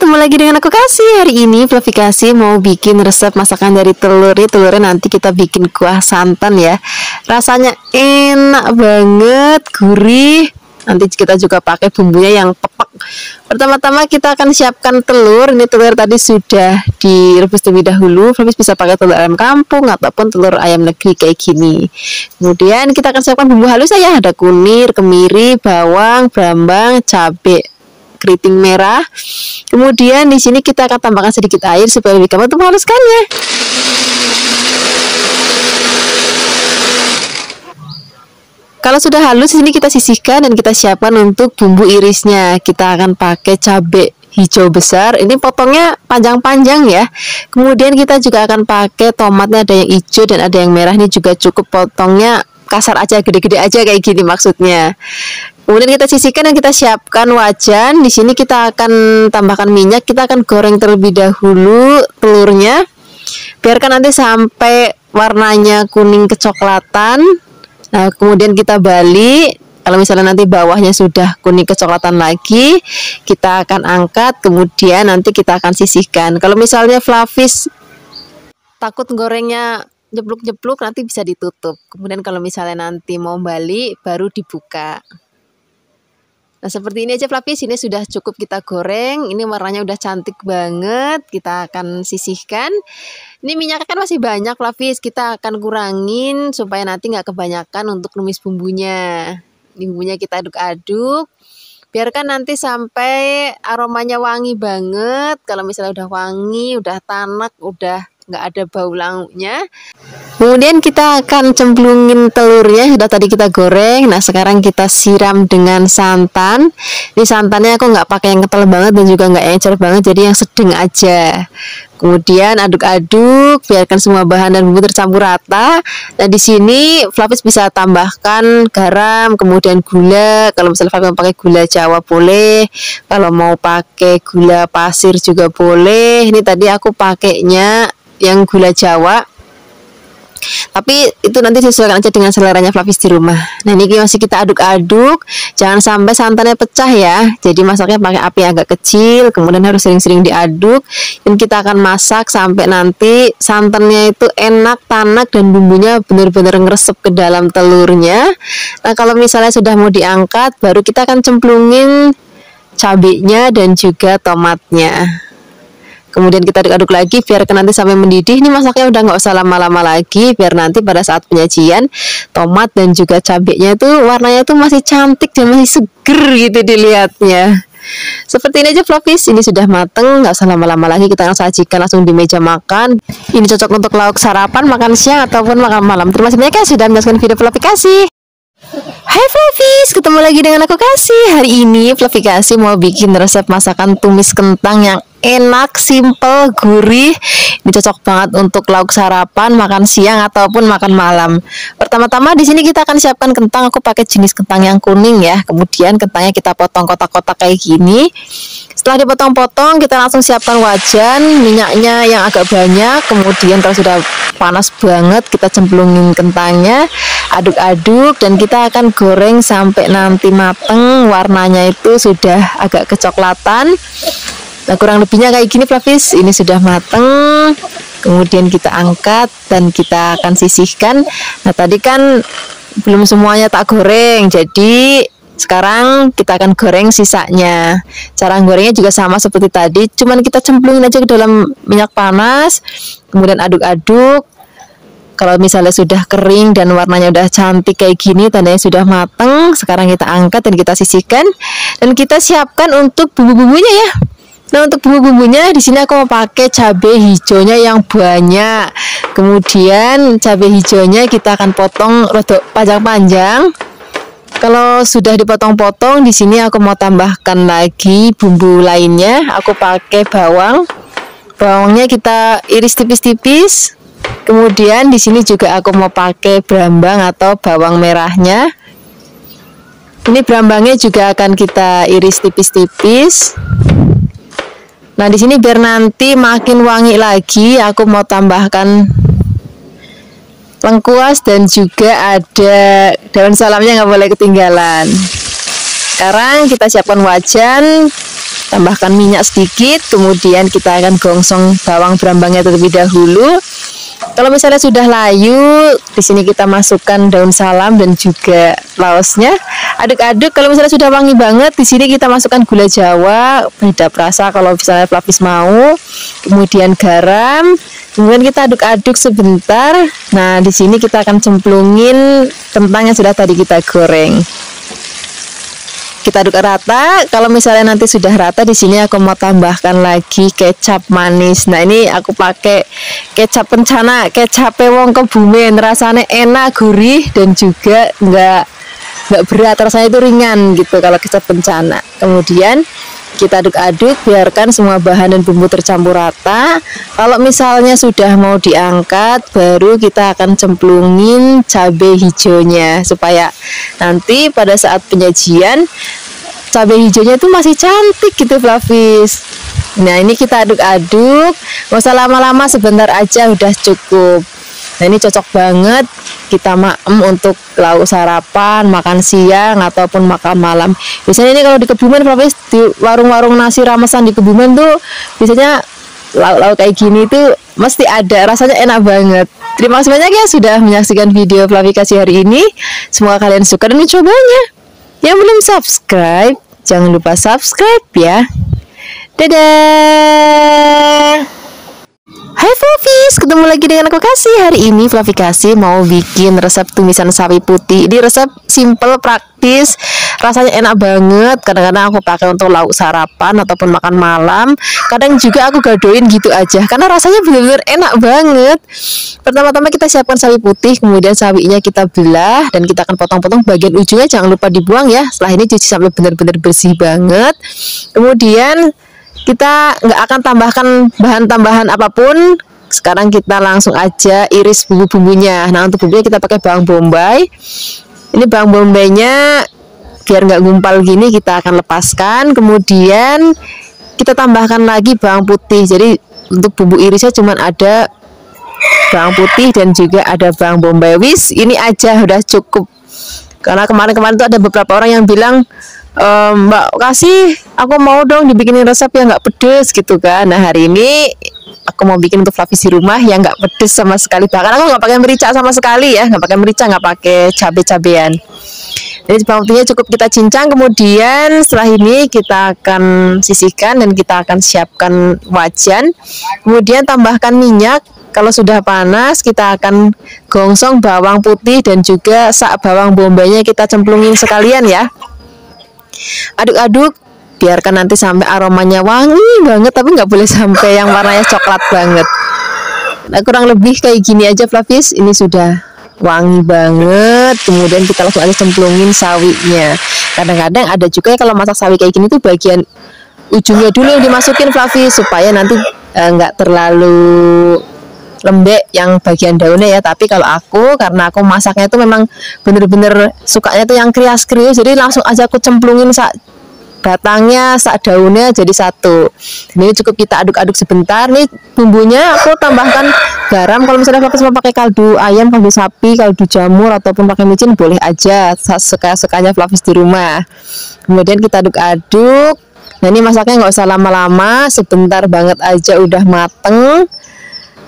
ketemu lagi dengan aku Kasih. Hari ini Fluffy Kasih mau bikin resep masakan dari telur. Telurnya nanti kita bikin kuah santan ya. Rasanya enak banget, gurih. Nanti kita juga pakai bumbunya yang pepek. Pertama-tama kita akan siapkan telur. Ini telur tadi sudah direbus terlebih dahulu. Fluffy bisa pakai telur ayam kampung ataupun telur ayam negeri kayak gini. Kemudian kita akan siapkan bumbu halus ya. Ada kunir, kemiri, bawang, brambang, cabai, keriting merah. Kemudian di sini kita akan tambahkan sedikit air supaya lebih gampang untuk menghaluskannya. Kalau sudah halus, di sini kita sisihkan dan kita siapkan untuk bumbu irisnya. Kita akan pakai cabai hijau besar. Ini potongnya panjang-panjang ya. Kemudian kita juga akan pakai tomatnya, ada yang hijau dan ada yang merah. Ini juga cukup potongnya kasar aja, gede-gede aja kayak gini maksudnya. Kemudian kita sisihkan dan kita siapkan wajan. Di sini kita akan tambahkan minyak. Kita akan goreng terlebih dahulu telurnya. Biarkan nanti sampai warnanya kuning kecoklatan. Nah, kemudian kita balik. Kalau misalnya nanti bawahnya sudah kuning kecoklatan lagi, kita akan angkat. Kemudian nanti kita akan sisihkan. Kalau misalnya Fluffy takut gorengnya jeblok-jeblok, nanti bisa ditutup. Kemudian kalau misalnya nanti mau balik, baru dibuka. Nah, seperti ini aja Fluffy, ini sudah cukup kita goreng. Ini warnanya udah cantik banget. Kita akan sisihkan. Ini minyaknya kan masih banyak Fluffy, kita akan kurangin supaya nanti nggak kebanyakan untuk numis bumbunya. Ini bumbunya kita aduk-aduk. Biarkan nanti sampai aromanya wangi banget. Kalau misalnya udah wangi, udah tanak, udah nggak ada bau lauknya. Kemudian kita akan cemplungin telurnya, sudah tadi kita goreng. Nah, sekarang kita siram dengan santan. Ini santannya aku nggak pakai yang kental banget dan juga nggak yang encer banget, jadi yang sedang aja. Kemudian aduk-aduk, biarkan semua bahan dan bumbu tercampur rata. Nah, di sini Fluffy bisa tambahkan garam, kemudian gula. Kalau misalnya Fluffy mau pakai gula Jawa boleh. Kalau mau pakai gula pasir juga boleh. Ini tadi aku pakainya yang gula Jawa, tapi itu nanti disesuaikan aja dengan seleranya Fluffy di rumah. Nah, ini masih kita aduk-aduk, jangan sampai santannya pecah ya. Jadi masaknya pakai api agak kecil, kemudian harus sering-sering diaduk. Dan kita akan masak sampai nanti santannya itu enak, tanak, dan bumbunya benar-benar ngeresep ke dalam telurnya. Nah, kalau misalnya sudah mau diangkat, baru kita akan cemplungin cabenya dan juga tomatnya. Kemudian kita aduk-aduk lagi, biarkan nanti sampai mendidih. Ini masaknya udah nggak usah lama-lama lagi, biar nanti pada saat penyajian tomat dan juga cabenya itu warnanya itu masih cantik dan masih seger gitu dilihatnya. Seperti ini aja Fluffy, ini sudah mateng, nggak usah lama-lama lagi. Kita akan sajikan langsung di meja makan. Ini cocok untuk lauk sarapan, makan siang ataupun makan malam. Terima kasih banyak ya sudah menonton video Fluffy Kasih. Hai Fluffy, ketemu lagi dengan aku Kasih. Hari ini Fluffy Kasih mau bikin resep masakan tumis kentang yang enak, simple, gurih. Ini cocok banget untuk lauk sarapan, makan siang ataupun makan malam. Pertama-tama di sini kita akan siapkan kentang. Aku pakai jenis kentang yang kuning ya. Kemudian kentangnya kita potong kotak-kotak kayak gini. Setelah dipotong-potong, kita langsung siapkan wajan, minyaknya yang agak banyak. Kemudian kalau sudah panas banget, kita cemplungin kentangnya, aduk-aduk, dan kita akan goreng sampai nanti mateng. Warnanya itu sudah agak kecoklatan. Nah, kurang lebihnya kayak gini Fluffy, ini sudah mateng. Kemudian kita angkat dan kita akan sisihkan. Nah, tadi kan belum semuanya tak goreng, jadi sekarang kita akan goreng sisanya. Cara gorengnya juga sama seperti tadi, cuman kita cemplungin aja ke dalam minyak panas. Kemudian aduk-aduk. Kalau misalnya sudah kering dan warnanya udah cantik kayak gini, tandanya sudah mateng. Sekarang kita angkat dan kita sisihkan. Dan kita siapkan untuk bumbu-bumbunya ya. Nah, untuk bumbu-bumbunya di sini aku mau pakai cabai hijaunya yang banyak. Kemudian cabai hijaunya kita akan potong rodok panjang-panjang. Kalau sudah dipotong-potong, di sini aku mau tambahkan lagi bumbu lainnya. Aku pakai bawang. Bawangnya kita iris tipis-tipis. Kemudian di sini juga aku mau pakai brambang atau bawang merahnya. Ini brambangnya juga akan kita iris tipis-tipis. Nah, di sini biar nanti makin wangi lagi, aku mau tambahkan lengkuas dan juga ada daun salamnya, nggak boleh ketinggalan. Sekarang kita siapkan wajan. tambahkan minyak sedikit, kemudian kita akan gongsong bawang berambangnya terlebih dahulu. Kalau misalnya sudah layu, di sini kita masukkan daun salam dan juga laosnya. Aduk-aduk. Kalau misalnya sudah wangi banget, di sini kita masukkan gula Jawa, penyedap rasa kalau misalnya Flavis mau. Kemudian garam. Kemudian kita aduk-aduk sebentar. Nah, di sini kita akan cemplungin kentang yang sudah tadi kita goreng. Kita aduk rata. Kalau misalnya nanti sudah rata, di sini aku mau tambahkan lagi kecap manis. Nah, ini aku pakai kecap kencana, kecap wong Kebumen. Rasanya enak, gurih, dan juga nggak berat. Rasanya itu ringan gitu kalau kecap kencana. Kemudian kita aduk-aduk, biarkan semua bahan dan bumbu tercampur rata. Kalau misalnya sudah mau diangkat, baru kita akan cemplungin cabai hijaunya supaya nanti pada saat penyajian cabai hijaunya itu masih cantik gitu Flavis. Nah, ini kita aduk-aduk, nggak usah lama-lama, sebentar aja udah cukup. Nah, ini cocok banget kita maem untuk lauk sarapan, makan siang ataupun makan malam. Biasanya ini kalau di Kebumen Flavis, di warung-warung nasi ramesan di Kebumen tuh biasanya lauk-lauk kayak gini tuh mesti ada, rasanya enak banget. Terima kasih banyak ya sudah menyaksikan video Flavikasi hari ini. Semoga kalian suka dan mencobanya. Yang belum subscribe, jangan lupa subscribe ya. Dadah. Hai Flavis, ketemu lagi dengan aku Kasih. Hari ini Flavikasi mau bikin resep tumisan sawi putih. Ini resep simple, praktis, rasanya enak banget. Kadang-kadang aku pakai untuk lauk sarapan ataupun makan malam. Kadang juga aku gadoin gitu aja karena rasanya benar-benar enak banget. Pertama-tama kita siapkan sawi putih, kemudian sawinya kita belah dan kita akan potong-potong bagian ujungnya, jangan lupa dibuang ya. Setelah ini cuci sampai benar-benar bersih banget. Kemudian kita nggak akan tambahkan bahan tambahan apapun. Sekarang kita langsung aja iris bumbu-bumbunya. Nah, untuk bumbunya kita pakai bawang bombay. Ini bawang bombaynya biar nggak gumpal gini kita akan lepaskan. Kemudian kita tambahkan lagi bawang putih. Jadi untuk bumbu irisnya cuman ada bawang putih dan juga ada bawang bombay. Wis, ini aja udah cukup. Karena kemarin-kemarin tuh ada beberapa orang yang bilang, Mbak Kasih, aku mau dong dibikinin resep yang nggak pedes gitu kan. Nah, hari ini aku mau bikin untuk Flavis di rumah yang nggak pedes sama sekali. Bahkan aku nggak pakai merica sama sekali ya, nggak pakai merica, nggak pakai cabai-cabean. Jadi bawang putihnya cukup kita cincang. Kemudian setelah ini kita akan sisihkan dan kita akan siapkan wajan. Kemudian tambahkan minyak. Kalau sudah panas, kita akan gongsong bawang putih dan juga sak bawang bombaynya kita cemplungin sekalian ya. Aduk-aduk, biarkan nanti sampai aromanya wangi banget, tapi nggak boleh sampai yang warnanya coklat banget. Nah, kurang lebih kayak gini aja Flavis, ini sudah wangi banget. Kemudian kita langsung aja cemplungin sawinya. Kadang-kadang ada juga ya kalau masak sawi kayak gini tuh bagian ujungnya dulu yang dimasukin Flavis supaya nanti nggak terlalu lembek yang bagian daunnya ya. Tapi kalau aku, karena aku masaknya itu memang bener-bener sukanya tuh yang krias-krius, jadi langsung aja aku cemplungin sak batangnya, sak daunnya jadi satu. Ini cukup kita aduk-aduk sebentar. Nih bumbunya aku tambahkan garam. Kalau misalnya Flavis mau pakai kaldu ayam, kaldu sapi, kaldu jamur ataupun pakai micin boleh aja, suka-sukanya Flavis di rumah. Kemudian kita aduk-aduk. Nah, ini masaknya nggak usah lama-lama, sebentar banget aja udah mateng.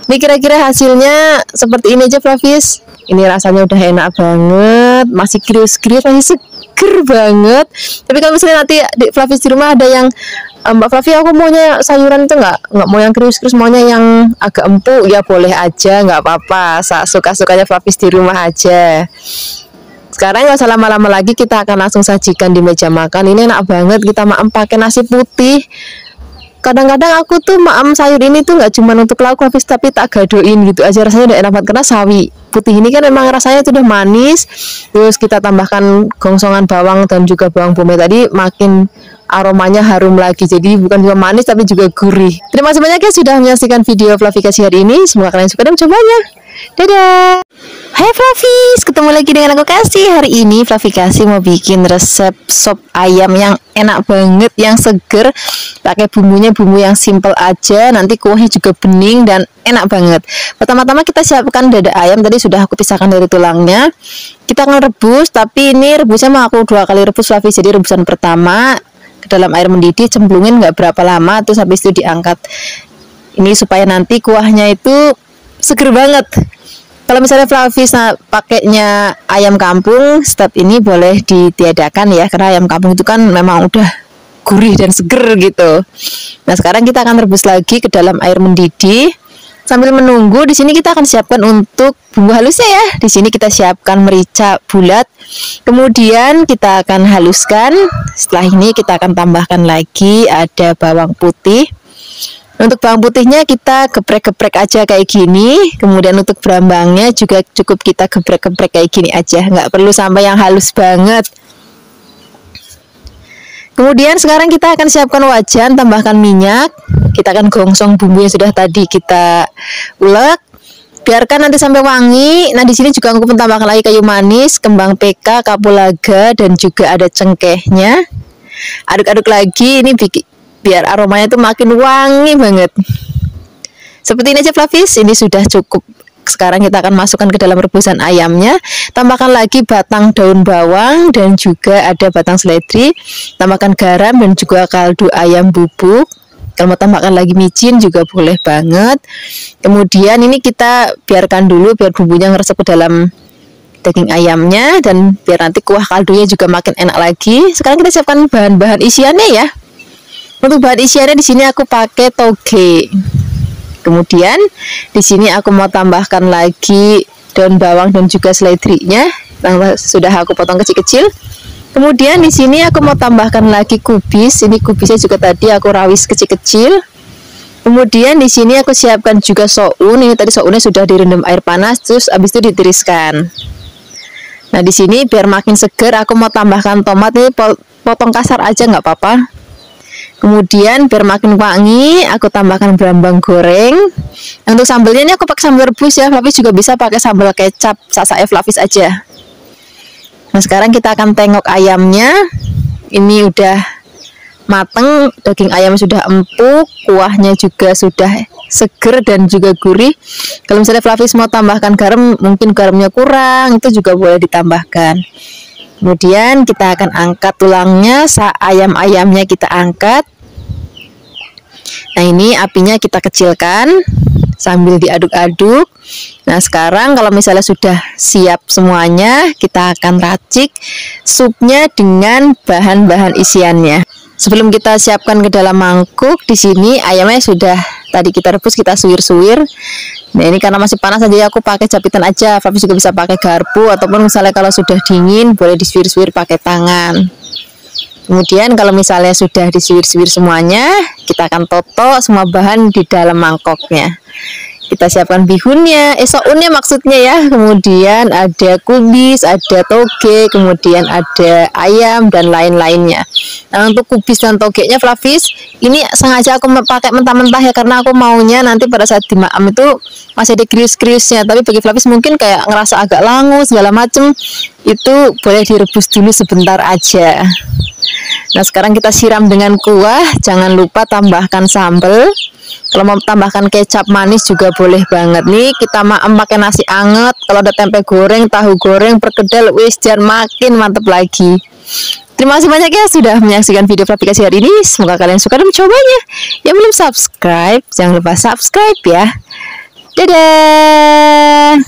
Ini kira-kira hasilnya seperti ini aja Flavis. Ini rasanya udah enak banget, masih krius-krius, masih seger banget. Tapi kalau misalnya nanti di Flavis di rumah ada yang Mbak Flavi, aku maunya sayuran itu nggak mau yang krius-krius, maunya yang agak empuk, ya boleh aja, nggak apa-apa. Suka-sukanya Flavis di rumah aja. Sekarang nggak usah lama-lama lagi, kita akan langsung sajikan di meja makan. Ini enak banget, kita makan pakai nasi putih. Kadang-kadang aku tuh maem sayur ini tuh nggak cuma untuk lauk Flavis, tapi tak gadoin gitu aja, rasanya udah enak banget. Karena sawi putih ini kan memang rasanya itu udah manis, terus kita tambahkan gongsongan bawang dan juga bawang bombay tadi, makin aromanya harum lagi. Jadi bukan cuma manis tapi juga gurih. Terima kasih banyak ya sudah menyaksikan video Flavikasi hari ini. Semoga kalian suka dan mencobanya. Dadah. Hai Flavis, ketemu lagi dengan aku Kasih. Hari ini Flavikasi mau bikin resep sop ayam yang enak banget, yang seger. Pakai bumbunya bumbu yang simple aja. Nanti kuahnya juga bening dan enak banget. Pertama-tama kita siapkan dada ayam. Tadi sudah aku pisahkan dari tulangnya. Kita akan rebus, tapi ini rebusnya mau aku 2 kali rebus Flavis. Jadi rebusan pertama ke dalam air mendidih, cemplungin nggak berapa lama, terus habis itu diangkat. Ini supaya nanti kuahnya itu seger banget. Kalau misalnya Flavis pakainya ayam kampung, step ini boleh ditiadakan ya, karena ayam kampung itu kan memang udah gurih dan seger gitu. Nah, sekarang kita akan rebus lagi ke dalam air mendidih. Sambil menunggu, di sini kita akan siapkan untuk bumbu halusnya ya. Di sini kita siapkan merica bulat. Kemudian kita akan haluskan. Setelah ini kita akan tambahkan lagi ada bawang putih. Untuk bawang putihnya kita geprek-geprek aja kayak gini. Kemudian untuk berambangnya juga cukup kita geprek-geprek kayak gini aja. Nggak perlu sampai yang halus banget. Kemudian sekarang kita akan siapkan wajan, tambahkan minyak. Kita akan gongsong bumbu yang sudah tadi kita ulek. Biarkan nanti sampai wangi. Nah, di sini juga aku tambahkan lagi kayu manis, kembang PK, kapulaga, dan juga ada cengkehnya. Aduk-aduk lagi, ini biar aromanya tuh makin wangi banget. Seperti ini aja Flavis, ini sudah cukup. Sekarang kita akan masukkan ke dalam rebusan ayamnya. Tambahkan lagi batang daun bawang dan juga ada batang seledri. Tambahkan garam dan juga kaldu ayam bubuk. Kalau mau tambahkan lagi micin juga boleh banget. Kemudian ini kita biarkan dulu biar bumbunya ngeresep ke dalam daging ayamnya dan biar nanti kuah kaldunya juga makin enak lagi. Sekarang kita siapkan bahan-bahan isiannya ya. Untuk bahan isiannya di sini aku pakai toge. Kemudian di sini aku mau tambahkan lagi daun bawang dan juga seledrinya yang sudah aku potong kecil-kecil. Kemudian di sini aku mau tambahkan lagi kubis. Ini kubisnya juga tadi aku rawis kecil-kecil. Kemudian di sini aku siapkan juga soun. Ini tadi sounnya sudah direndam air panas, terus habis itu ditiriskan. Nah, di sini biar makin seger aku mau tambahkan tomat. Ini potong kasar aja nggak apa-apa. Kemudian biar makin wangi, aku tambahkan berambang goreng. Untuk sambelnya ini aku pakai sambal rebus ya. Flavis juga bisa pakai sambal kecap, sasa Flavis aja. Nah, sekarang kita akan tengok ayamnya. Ini udah mateng, daging ayam sudah empuk, kuahnya juga sudah seger dan juga gurih. Kalau misalnya Flavis mau tambahkan garam, mungkin garamnya kurang, itu juga boleh ditambahkan. Kemudian kita akan angkat tulangnya, ayam-ayamnya kita angkat. Nah, ini apinya kita kecilkan sambil diaduk-aduk. Nah, sekarang kalau misalnya sudah siap semuanya, kita akan racik supnya dengan bahan-bahan isiannya. Sebelum kita siapkan ke dalam mangkuk, di sini ayamnya sudah tadi kita rebus, kita suwir-suwir. Nah, ini karena masih panas aja aku pakai japitan aja. Flavis juga bisa pakai garpu ataupun misalnya kalau sudah dingin boleh disuwir-suwir pakai tangan. Kemudian kalau misalnya sudah disuwir-suwir semuanya, kita akan toto semua bahan di dalam mangkoknya. Kita siapkan bihunnya, sounnya maksudnya ya. Kemudian ada kubis, ada toge, kemudian ada ayam dan lain-lainnya. Nah, untuk kubis dan togenya Flavis, ini sengaja aku pakai mentah-mentah ya, karena aku maunya nanti pada saat dimaam itu masih ada krius-kriusnya. Tapi bagi Flavis mungkin kayak ngerasa agak langu segala macem, itu boleh direbus dulu sebentar aja. Nah, sekarang kita siram dengan kuah. Jangan lupa tambahkan sambal. Kalau mau tambahkan kecap manis juga boleh banget. Nih kita maem pakai nasi anget. Kalau ada tempe goreng, tahu goreng, perkedel, wis dan makin mantep lagi. Terima kasih banyak ya sudah menyaksikan video Flavikasi hari ini. Semoga kalian suka dan mencobanya. Yang belum subscribe, jangan lupa subscribe ya. Dadah.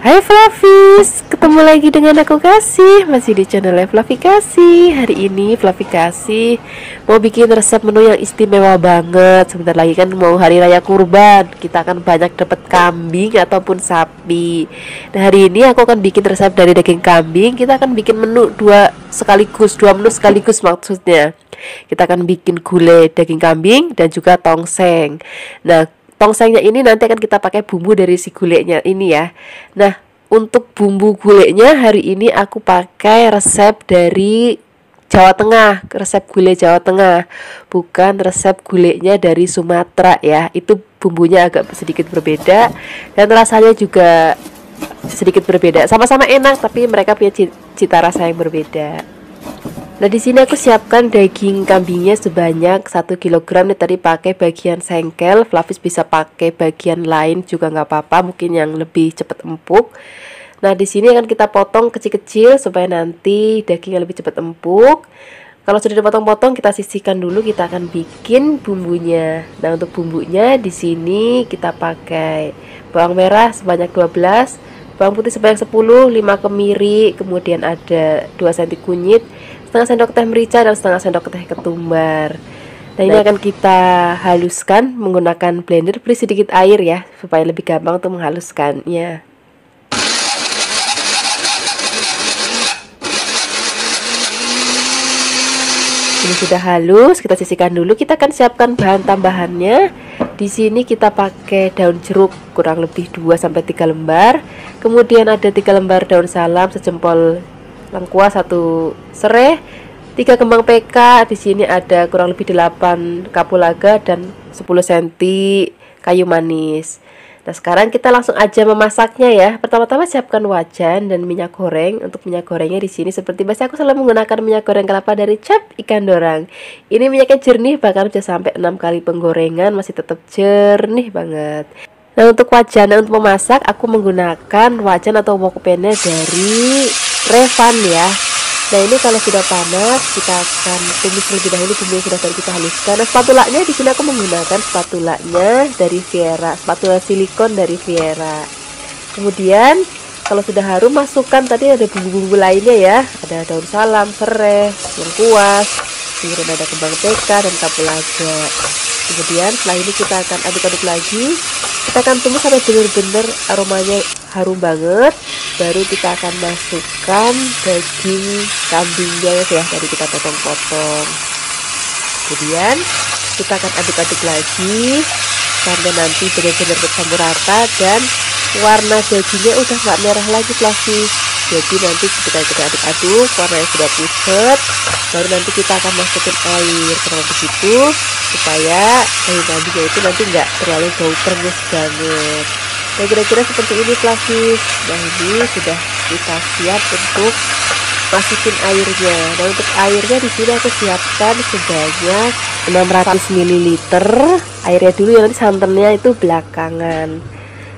Hai Flavis, ketemu lagi dengan aku Kasih, masih di channel Flavikasi. Hari ini Flavikasi mau bikin resep menu yang istimewa banget. Sebentar lagi kan mau hari raya kurban, kita akan banyak dapat kambing ataupun sapi. Nah, hari ini aku akan bikin resep dari daging kambing. Kita akan bikin menu dua menu sekaligus maksudnya. Kita akan bikin gulai daging kambing dan juga tongseng. Nah, tongsengnya ini nanti akan kita pakai bumbu dari si gulainya ini ya. Nah, untuk bumbu gulainya hari ini aku pakai resep dari Jawa Tengah, resep gulai Jawa Tengah, bukan resep gulainya dari Sumatera ya. Itu bumbunya agak sedikit berbeda dan rasanya juga sedikit berbeda. Sama-sama enak tapi mereka punya cita rasa yang berbeda. Nah, di sini aku siapkan daging kambingnya sebanyak 1 kg. Nih tadi pakai bagian sengkel, Flavis bisa pakai bagian lain juga nggak apa-apa, mungkin yang lebih cepat empuk. Nah, di sini akan kita potong kecil-kecil supaya nanti dagingnya lebih cepat empuk. Kalau sudah dipotong-potong, kita sisihkan dulu, kita akan bikin bumbunya. Nah, untuk bumbunya di sini kita pakai bawang merah sebanyak 12, bawang putih sebanyak 10, 5 kemiri, kemudian ada 2 cm kunyit, setengah sendok teh merica dan setengah sendok teh ketumbar. Nah, ini akan kita haluskan menggunakan blender, beri sedikit air ya supaya lebih gampang untuk menghaluskannya. Ini sudah halus, kita sisihkan dulu. Kita akan siapkan bahan tambahannya. Di sini kita pakai daun jeruk kurang lebih 2-3 lembar. Kemudian ada 3 lembar daun salam sejempol lengkuas, 1 serai, 3 kembang PK. Di sini ada kurang lebih 8 kapulaga dan 10 cm kayu manis. Nah, sekarang kita langsung aja memasaknya ya. Pertama-tama siapkan wajan dan minyak goreng. Untuk minyak gorengnya di sini seperti biasa aku selalu menggunakan minyak goreng kelapa dari Cap Ikan Dorang. Ini minyaknya jernih, bahkan bisa sampai 6 kali penggorengan masih tetap jernih banget. Nah, untuk wajan untuk memasak aku menggunakan wajan atau wok pan dari Revan ya. Nah, ini kalau sudah panas kita akan tumis terlebih dahulu bumbu yang sudah tadi kita haluskan. Nah, spatulanya di sini aku menggunakan spatulanya dari Viera, spatula silikon dari Viera. Kemudian kalau sudah harum, masukkan tadi ada bumbu-bumbu lainnya ya. Ada daun salam, serai, lengkuas, kemudian ada kembang PK dan kapulaga. Kemudian setelah ini kita akan aduk-aduk lagi. Kita akan tumis sampai benar-benar aromanya harum banget. Baru kita akan masukkan daging kambingnya ya, tadi kita potong-potong. Kemudian kita akan aduk-aduk lagi sampai nanti benar-benar bercampur rata dan warna dagingnya udah nggak merah lagi fluffy. Jadi nanti ketika kita aduk-aduk warnanya sudah pucat, baru nanti kita akan masukin air kurang begitu supaya daging kambingnya itu nanti nggak terlalu bau perengus banget. Nah, kira-kira seperti ini fluffy. Nah, ini sudah kita siap untuk masukin airnya. Nah, untuk airnya di sini aku siapkan sebanyak 600 ml. Airnya dulu ya, nanti santannya itu belakangan.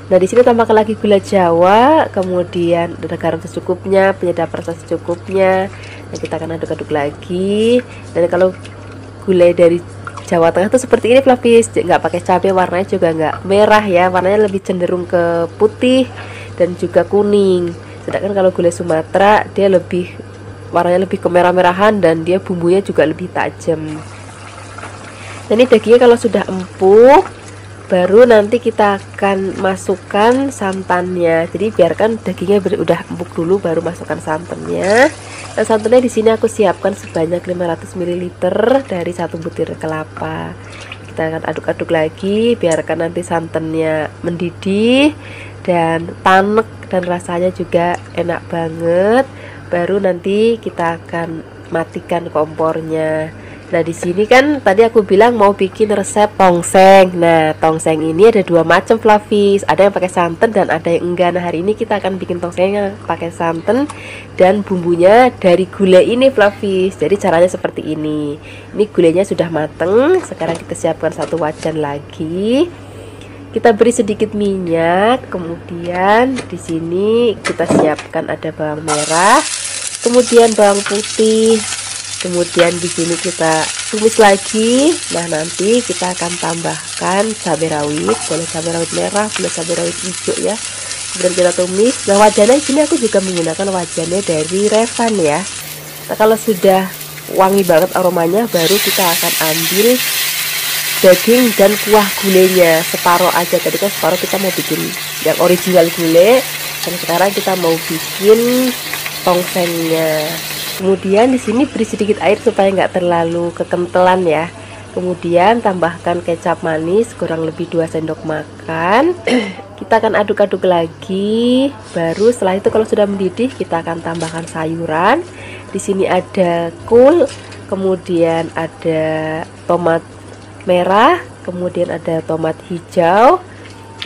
Nah, di sini tambahkan lagi gula Jawa, kemudian ada garam secukupnya, penyedap rasa secukupnya. Nah, kita akan aduk-aduk lagi. Dan kalau gulai dari Jawa Tengah tuh seperti ini fluffy, nggak pakai cabai, warnanya juga nggak merah ya, warnanya lebih cenderung ke putih dan juga kuning. Sedangkan kalau gulai Sumatera dia lebih warnanya lebih kemerah-merahan dan dia bumbunya juga lebih tajam. Nah, ini dagingnya kalau sudah empuk, baru nanti kita akan masukkan santannya. Jadi biarkan dagingnya udah empuk dulu, baru masukkan santannya. Nah, santannya di sini aku siapkan sebanyak 500 ml dari 1 butir kelapa. Kita akan aduk-aduk lagi, biarkan nanti santannya mendidih dan tanek dan rasanya juga enak banget. Baru nanti kita akan matikan kompornya. Nah, di sini kan tadi aku bilang mau bikin resep tongseng. Nah, tongseng ini ada 2 macam fluffy. Ada yang pakai santan dan ada yang enggak. Nah, hari ini kita akan bikin tongsengnya pakai santan dan bumbunya dari gulai ini fluffy. Jadi caranya seperti ini. Ini gulainya sudah mateng. Sekarang kita siapkan 1 wajan lagi. Kita beri sedikit minyak. Kemudian di sini kita siapkan ada bawang merah, kemudian bawang putih. Kemudian di sini kita tumis lagi. Nah, nanti kita akan tambahkan cabai rawit, boleh cabai rawit merah, boleh cabai rawit hijau ya. Kemudian kita tumis. Nah, wajannya di sini aku juga menggunakan wajannya dari Revan ya. Nah, kalau sudah wangi banget aromanya, baru kita akan ambil daging dan kuah gulainya separuh aja. Tadi kan separuh kita mau bikin yang original gulai, dan sekarang kita mau bikin tongsengnya. Kemudian di sini beri sedikit air supaya nggak terlalu kekentelan ya. Kemudian tambahkan kecap manis kurang lebih 2 sendok makan. Kita akan aduk-aduk lagi. Baru setelah itu kalau sudah mendidih kita akan tambahkan sayuran. Di sini ada kol, kemudian ada tomat merah, kemudian ada tomat hijau.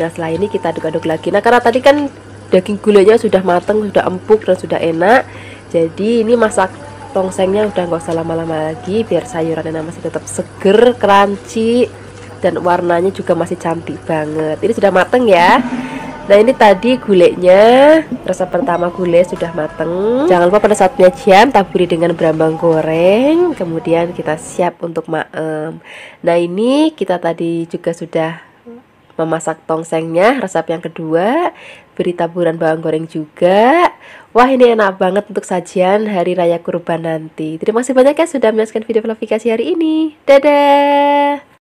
Nah, setelah ini kita aduk-aduk lagi. Nah, karena tadi kan daging gulainya sudah matang, sudah empuk dan sudah enak. Jadi ini masak tongsengnya udah nggak usah lama-lama lagi, biar sayurannya masih tetap seger, crunchy, dan warnanya juga masih cantik banget. Ini sudah mateng ya. Nah ini tadi gulainya, resep pertama gulai sudah mateng. Jangan lupa pada saat penyajian taburi dengan berambang goreng. Kemudian kita siap untuk maem. Nah ini kita tadi juga sudah memasak tongsengnya, resep yang kedua. Beri taburan bawang goreng juga. Wah ini enak banget untuk sajian hari raya kurban nanti. Terima kasih banyak ya sudah menyaksikan video Flavikasi hari ini. Dadah.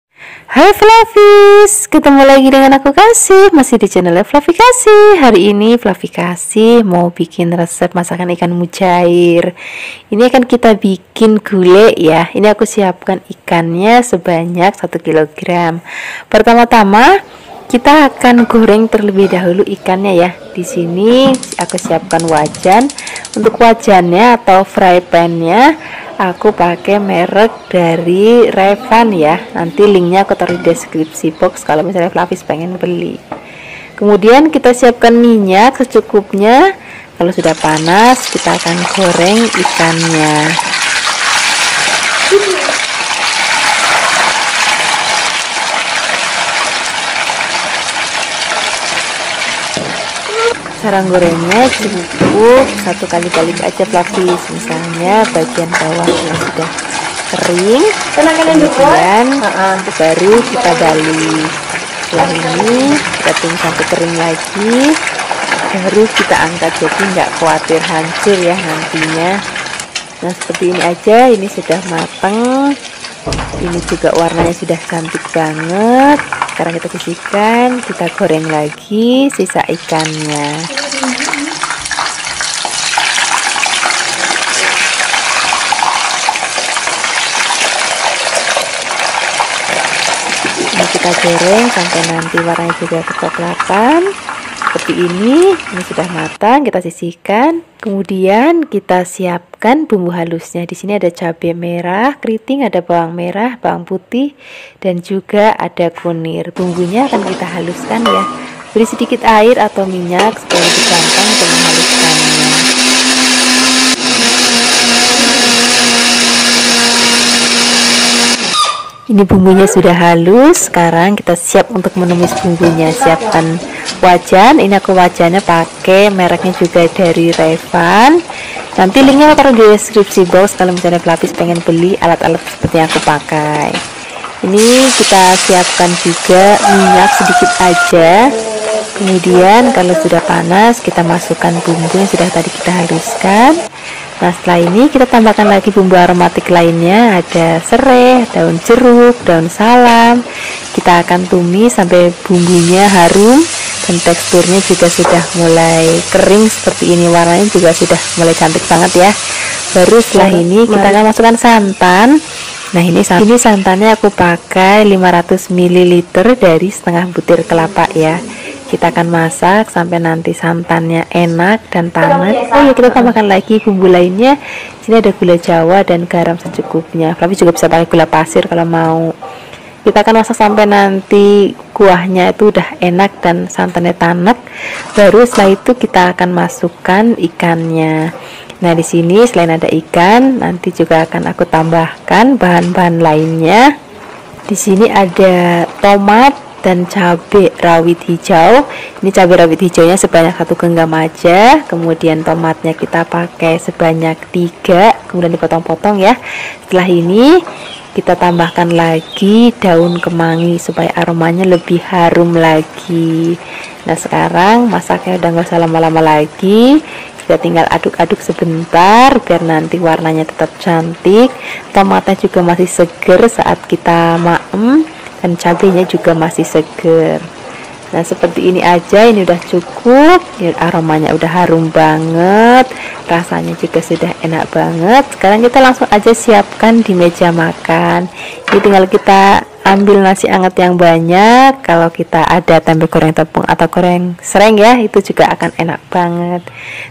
Hai Flavis, ketemu lagi dengan aku Kasih, masih di channel Flavikasi. Hari ini Flavikasi mau bikin resep masakan ikan mujair. Ini akan kita bikin gulai ya. Ini aku siapkan ikannya sebanyak 1 kg. Pertama-tama kita akan goreng terlebih dahulu ikannya ya. Di sini aku siapkan wajan. Untuk wajannya atau fry pan-nya aku pakai merek dari Revan ya. Nanti linknya aku taruh di deskripsi box kalau misalnya Flavis pengen beli. Kemudian kita siapkan minyak secukupnya. Kalau sudah panas kita akan goreng ikannya. Cara gorengnya cukup 1 kali balik aja Flavis. Misalnya bagian bawahnya sudah kering, kemudian baru kita balik. Setelah ini kita tunggu sampai kering lagi, baru kita angkat, jadi nggak khawatir hancur ya nantinya. Nah seperti ini aja, ini sudah matang. Ini juga warnanya sudah cantik banget. Sekarang kita sisihkan, kita goreng lagi sisa ikannya. Ini kita goreng sampai nanti warnanya juga kecoklatan. Seperti ini sudah matang, kita sisihkan. Kemudian kita siapkan bumbu halusnya. Di sini ada cabai merah keriting, ada bawang merah, bawang putih, dan juga ada kunir. Bumbunya akan kita haluskan ya. Beri sedikit air atau minyak supaya lebih gampang untuk menghaluskannya. Ini bumbunya sudah halus. Sekarang kita siap untuk menumis bumbunya. Siapkan wajan. Ini aku wajannya pakai mereknya juga dari Revan. Nanti linknya taruh di deskripsi box kalau misalnya Flavis pengen beli alat-alat seperti yang aku pakai. Ini kita siapkan juga minyak sedikit aja. Kemudian kalau sudah panas kita masukkan bumbu yang sudah tadi kita haluskan. Nah setelah ini kita tambahkan lagi bumbu aromatik lainnya. Ada serai, daun jeruk, daun salam. Kita akan tumis sampai bumbunya harum dan teksturnya juga sudah mulai kering seperti ini. Warnanya juga sudah mulai cantik banget ya. Baru setelah ini kita akan masukkan santan. Nah ini santannya aku pakai 500 ml dari setengah butir kelapa ya. Kita akan masak sampai nanti santannya enak dan tamat. Oh ya, kita tambahkan lagi bumbu lainnya. Sini ada gula Jawa dan garam secukupnya. Tapi juga bisa pakai gula pasir kalau mau. Kita akan masak sampai nanti kuahnya itu udah enak dan santannya tanak. Baru setelah itu kita akan masukkan ikannya. Nah di sini selain ada ikan, nanti juga akan aku tambahkan bahan-bahan lainnya. Di sini ada tomat dan cabai rawit hijau. Ini cabai rawit hijaunya sebanyak 1 genggam aja. Kemudian tomatnya kita pakai sebanyak 3, kemudian dipotong-potong ya. Setelah ini kita tambahkan lagi daun kemangi supaya aromanya lebih harum lagi. Nah sekarang masaknya udah nggak usah lama-lama lagi. Kita tinggal aduk-aduk sebentar biar nanti warnanya tetap cantik. Tomatnya juga masih seger saat kita maem, dan cabenya juga masih seger. Nah seperti ini aja, ini udah cukup ya, aromanya udah harum banget, rasanya juga sudah enak banget. Sekarang kita langsung aja siapkan di meja makan. Ini tinggal kita ambil nasi hangat yang banyak. Kalau kita ada tempe goreng tepung atau goreng sereng ya, itu juga akan enak banget.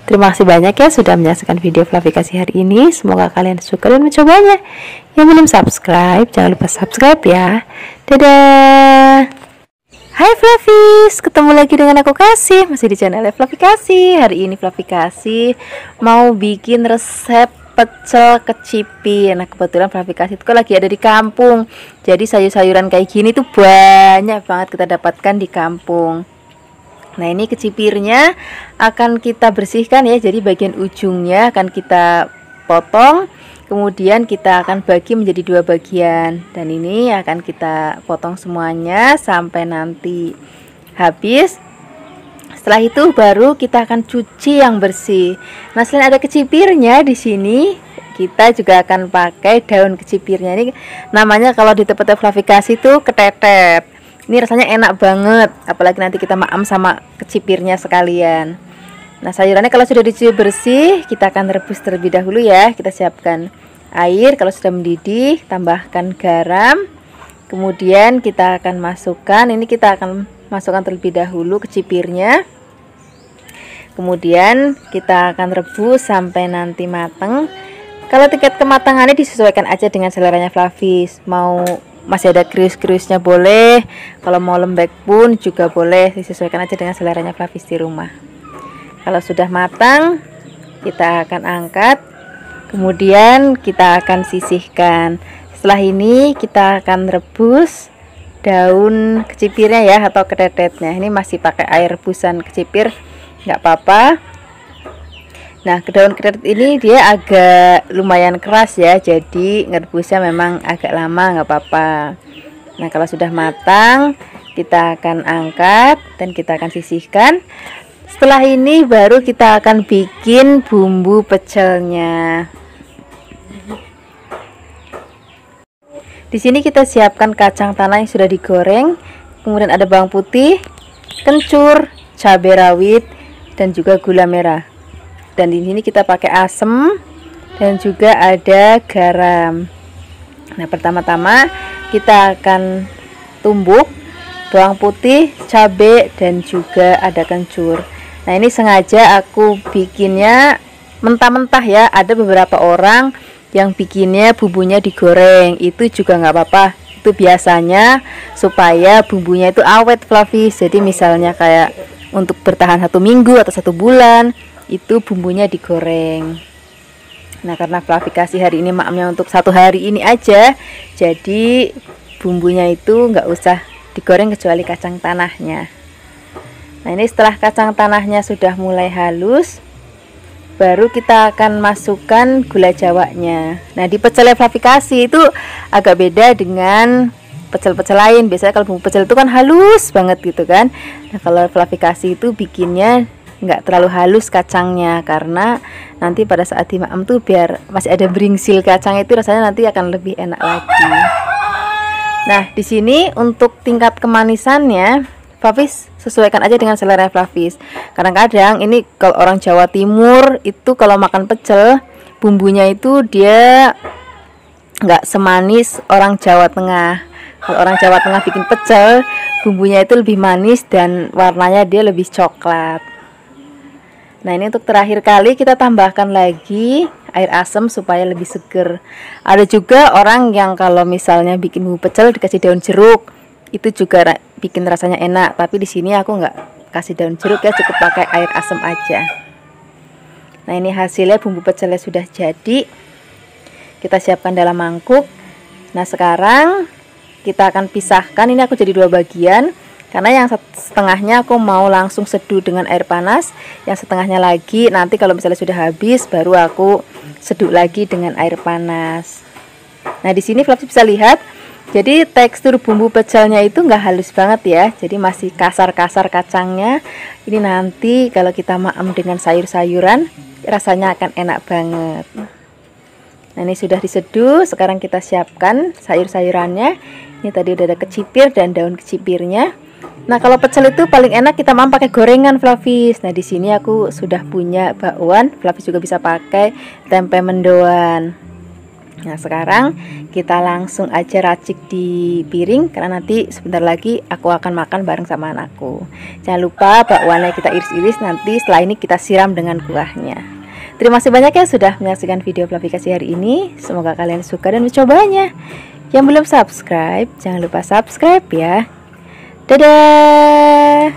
Terima kasih banyak ya sudah menyaksikan video Flavikasi hari ini. Semoga kalian suka dan mencobanya. Yang belum subscribe, jangan lupa subscribe ya. Dadah. Hai Flavis, ketemu lagi dengan aku Kasih, masih di channel Flavikasi. Hari ini Flavikasi mau bikin resep pecel kecipi. Nah kebetulan Flavikasi itu lagi ada di kampung, jadi sayur-sayuran kayak gini tuh banyak banget kita dapatkan di kampung. Nah, ini kecipirnya akan kita bersihkan ya. Jadi bagian ujungnya akan kita potong, kemudian kita akan bagi menjadi 2 bagian. Dan ini akan kita potong semuanya sampai nanti habis. Setelah itu baru kita akan cuci yang bersih. Nah, selain ada kecipirnya di sini, kita juga akan pakai daun kecipirnya. Ini namanya kalau di tempat flavikasi itu ketetet. Ini rasanya enak banget, apalagi nanti kita maam sama kecipirnya sekalian. Nah, sayurannya kalau sudah dicuci bersih, kita akan rebus terlebih dahulu ya. Kita siapkan air, kalau sudah mendidih, tambahkan garam. Kemudian kita akan masukkan, ini kita akan masukkan terlebih dahulu kecipirnya. Kemudian kita akan rebus sampai nanti mateng. Kalau tingkat kematangannya disesuaikan aja dengan seleranya Flavis. Mau masih ada krius-kriusnya boleh, kalau mau lembek pun juga boleh, disesuaikan aja dengan seleranya Flavis di rumah. Kalau sudah matang, kita akan angkat, kemudian kita akan sisihkan. Setelah ini kita akan rebus daun kecipirnya ya, atau ketetetnya. Ini masih pakai air rebusan kecipir, nggak apa-apa. Nah, daun ketetet ini dia agak lumayan keras ya, jadi ngerebusnya memang agak lama, nggak apa-apa. Nah, kalau sudah matang, kita akan angkat dan kita akan sisihkan. Setelah ini baru kita akan bikin bumbu pecelnya. Di sini kita siapkan kacang tanah yang sudah digoreng, kemudian ada bawang putih, kencur, cabai rawit, dan juga gula merah. Dan di sini kita pakai asam dan juga ada garam. Nah, pertama-tama kita akan tumbuk bawang putih, cabai, dan juga ada kencur. Nah, ini sengaja aku bikinnya mentah-mentah ya. Ada beberapa orang yang bikinnya bumbunya digoreng, itu juga nggak apa-apa. Itu biasanya supaya bumbunya itu awet Flavis. Jadi misalnya kayak untuk bertahan 1 minggu atau 1 bulan, itu bumbunya digoreng. Nah, karena Flavikasi hari ini maamnya untuk 1 hari ini aja, jadi bumbunya itu nggak usah digoreng kecuali kacang tanahnya. Nah, ini setelah kacang tanahnya sudah mulai halus, baru kita akan masukkan gula jawanya. Nah, di pecel Flavikasi itu agak beda dengan pecel-pecel lain. Biasanya kalau bumbu pecel itu kan halus banget gitu kan. Nah, kalau Flavikasi itu bikinnya nggak terlalu halus kacangnya, karena nanti pada saat dimaem tuh biar masih ada beringsil kacang itu, rasanya nanti akan lebih enak lagi. Nah, di sini untuk tingkat kemanisannya Flavis sesuaikan aja dengan selera Flavis. Kadang-kadang ini kalau orang Jawa Timur itu kalau makan pecel, bumbunya itu dia nggak semanis orang Jawa Tengah. Kalau orang Jawa Tengah bikin pecel, bumbunya itu lebih manis dan warnanya dia lebih coklat. Nah, ini untuk terakhir kali kita tambahkan lagi air asam supaya lebih seger. Ada juga orang yang kalau misalnya bikin bumbu pecel dikasih daun jeruk, itu juga bikin rasanya enak. Tapi di sini aku nggak kasih daun jeruk ya, cukup pakai air asam aja. Nah, ini hasilnya bumbu pecelnya sudah jadi. Kita siapkan dalam mangkuk. Nah, sekarang kita akan pisahkan. Ini aku jadi 2 bagian. Karena yang setengahnya aku mau langsung seduh dengan air panas, yang setengahnya lagi nanti kalau misalnya sudah habis baru aku seduh lagi dengan air panas. Nah, di sini Flavis bisa lihat, jadi tekstur bumbu pecelnya itu nggak halus banget ya, jadi masih kasar-kasar kacangnya. Ini nanti kalau kita maem dengan sayur-sayuran rasanya akan enak banget. Nah, ini sudah diseduh, sekarang kita siapkan sayur-sayurannya. Ini tadi udah ada kecipir dan daun kecipirnya. Nah, kalau pecel itu paling enak kita maem pakai gorengan Flavis. Nah, di sini aku sudah punya bakwan, Flavis juga bisa pakai tempe mendoan. Nah, sekarang kita langsung aja racik di piring karena nanti sebentar lagi aku akan makan bareng sama anakku. Jangan lupa bakwannya kita iris-iris, nanti setelah ini kita siram dengan kuahnya. Terima kasih banyak ya sudah menyaksikan video Flavikasi hari ini. Semoga kalian suka dan mencobanya. Yang belum subscribe, jangan lupa subscribe ya. Dadah.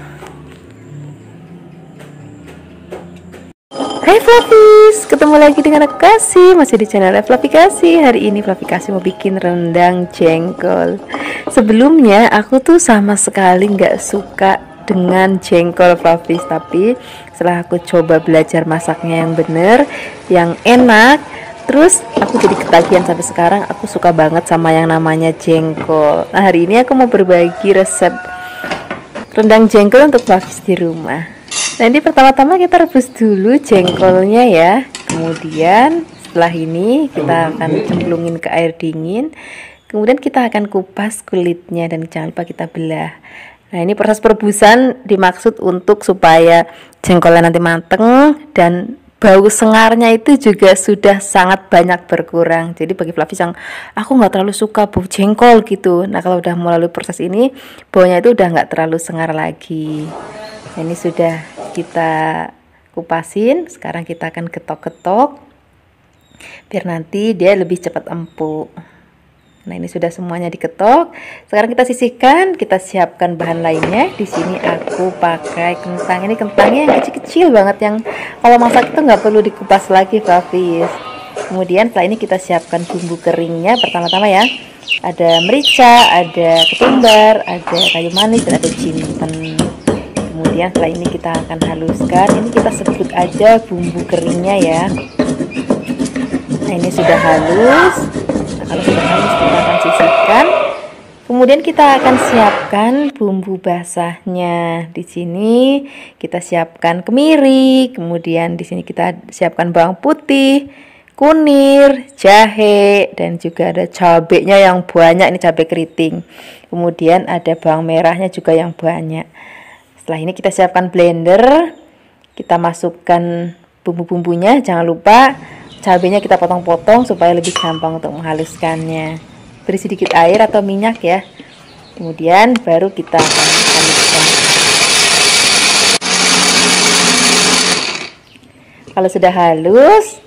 Hai Flavis, ketemu lagi dengan aku Kasih, masih di channel Flavikasi. Hari ini Flavikasi mau bikin rendang jengkol. Sebelumnya aku tuh sama sekali nggak suka dengan jengkol Flavis. Tapi setelah aku coba belajar masaknya yang bener, yang enak, terus aku jadi ketagihan sampai sekarang. Aku suka banget sama yang namanya jengkol. Nah, hari ini aku mau berbagi resep rendang jengkol untuk Flavis di rumah. Nah, ini pertama-tama kita rebus dulu jengkolnya ya. Kemudian setelah ini kita akan cemplungin ke air dingin. Kemudian kita akan kupas kulitnya dan jangan lupa kita belah. Nah, ini proses perebusan dimaksud untuk supaya jengkolnya nanti mateng dan bau sengarnya itu juga sudah sangat banyak berkurang. Jadi bagi Flavis yang aku nggak terlalu suka bau jengkol gitu, nah kalau udah melalui proses ini baunya itu udah nggak terlalu sengar lagi. Nah, ini sudah kita kupasin. Sekarang kita akan getok-getok biar nanti dia lebih cepat empuk. Nah, ini sudah semuanya diketok. Sekarang kita sisihkan, kita siapkan bahan lainnya. Di sini aku pakai kentang. Ini kentangnya yang kecil-kecil banget, yang kalau masak itu nggak perlu dikupas lagi, Flavis. Kemudian setelah ini kita siapkan bumbu keringnya. Pertama-tama ya, ada merica, ada ketumbar, ada kayu manis, dan ada jinten. Kemudian setelah ini kita akan haluskan. Ini kita sebut aja bumbu keringnya ya. Nah, ini sudah halus. Kalau sudah halus kita akan sisihkan. Kemudian kita akan siapkan bumbu basahnya. Di sini kita siapkan kemiri, kemudian di sini kita siapkan bawang putih, kunir, jahe, dan juga ada cabenya yang banyak, ini cabai keriting. Kemudian ada bawang merahnya juga yang banyak. Setelah ini kita siapkan blender. Kita masukkan bumbu-bumbunya, jangan lupa cabenya kita potong-potong supaya lebih gampang untuk menghaluskannya. Beri sedikit air atau minyak ya. Kemudian baru kita akan haluskan. Kalau sudah halus,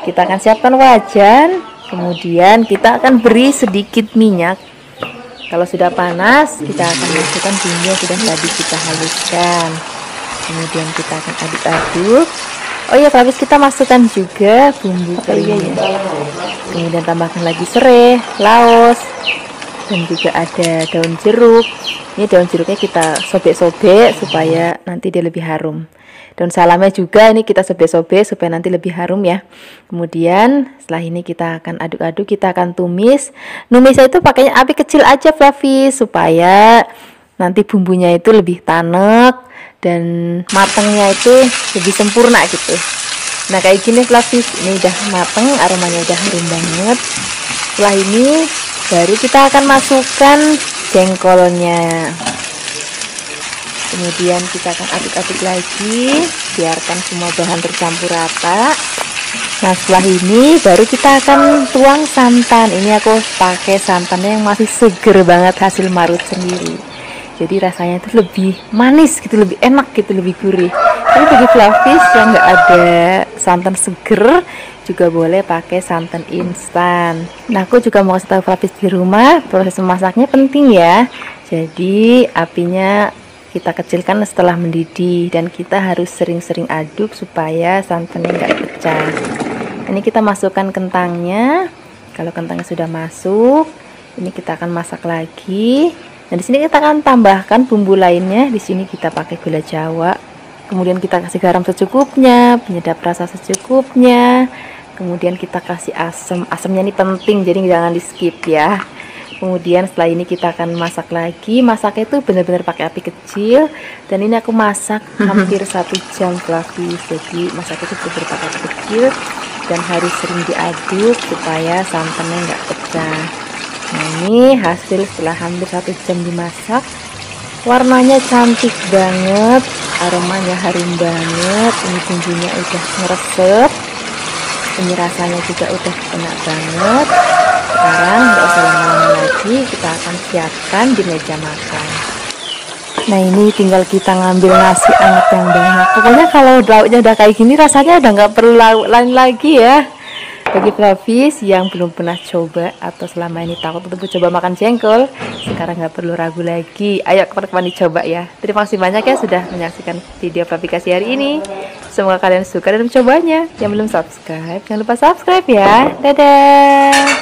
kita akan siapkan wajan. Kemudian kita akan beri sedikit minyak. Kalau sudah panas, kita akan masukkan bumbu yang sudah tadi kita haluskan. Kemudian kita akan aduk-aduk. Oh iya, Flavis, kita masukkan juga bumbu keringnya. Kemudian tambahkan lagi serai, laos, dan juga ada daun jeruk. Ini daun jeruknya kita sobek-sobek supaya nanti dia lebih harum. Daun salamnya juga ini kita sobek-sobek supaya nanti lebih harum ya. Kemudian setelah ini kita akan aduk-aduk, kita akan tumis. Numisnya itu pakainya api kecil aja, Flavis, supaya nanti bumbunya itu lebih tanek dan matangnya itu lebih sempurna gitu. Nah, kayak gini Flavis, ini udah mateng, aromanya udah harum banget. Setelah ini baru kita akan masukkan jengkolnya. Kemudian kita akan aduk-aduk lagi, biarkan semua bahan tercampur rata. Nah, setelah ini baru kita akan tuang santan. Ini aku pakai santannya yang masih seger banget, hasil marut sendiri. Jadi rasanya itu lebih manis gitu, lebih enak gitu, lebih gurih. Tapi bagi Flavis yang nggak ada santan seger juga boleh pakai santan instan. Nah, aku juga mau kasih tahu Flavis di rumah, proses memasaknya penting ya. Jadi apinya kita kecilkan setelah mendidih dan kita harus sering-sering aduk supaya santannya nggak pecah. Ini kita masukkan kentangnya. Kalau kentangnya sudah masuk, ini kita akan masak lagi. Nah, di sini kita akan tambahkan bumbu lainnya. Di sini kita pakai gula Jawa. Kemudian kita kasih garam secukupnya, penyedap rasa secukupnya. Kemudian kita kasih asam. Asamnya ini penting, jadi jangan di-skip ya. Kemudian setelah ini kita akan masak lagi. Masaknya itu benar-benar pakai api kecil. Dan ini aku masak hampir 1 jam, Flavis. Jadi masaknya itu benar-benar pakai api kecil dan harus sering diaduk supaya santannya nggak pecah. Nah, ini hasil setelah hampir 1 jam dimasak. Warnanya cantik banget, aromanya harum banget. Ini bumbunya udah meresep, ini rasanya juga udah enak banget. Sekarang nggak usah lama-lama lagi, kita akan siapkan di meja makan. Nah, ini tinggal kita ngambil nasi anget yang banyak. Pokoknya kalau lauknya udah kayak gini rasanya udah nggak perlu lauk lain lagi ya. Bagi Flavis yang belum pernah coba atau selama ini takut untuk coba makan jengkol, sekarang nggak perlu ragu lagi. Ayo kapan-kapan dicoba ya. Terima kasih banyak ya sudah menyaksikan video Flavikasi hari ini. Semoga kalian suka dan mencobanya. Yang belum subscribe, jangan lupa subscribe ya. Dadah.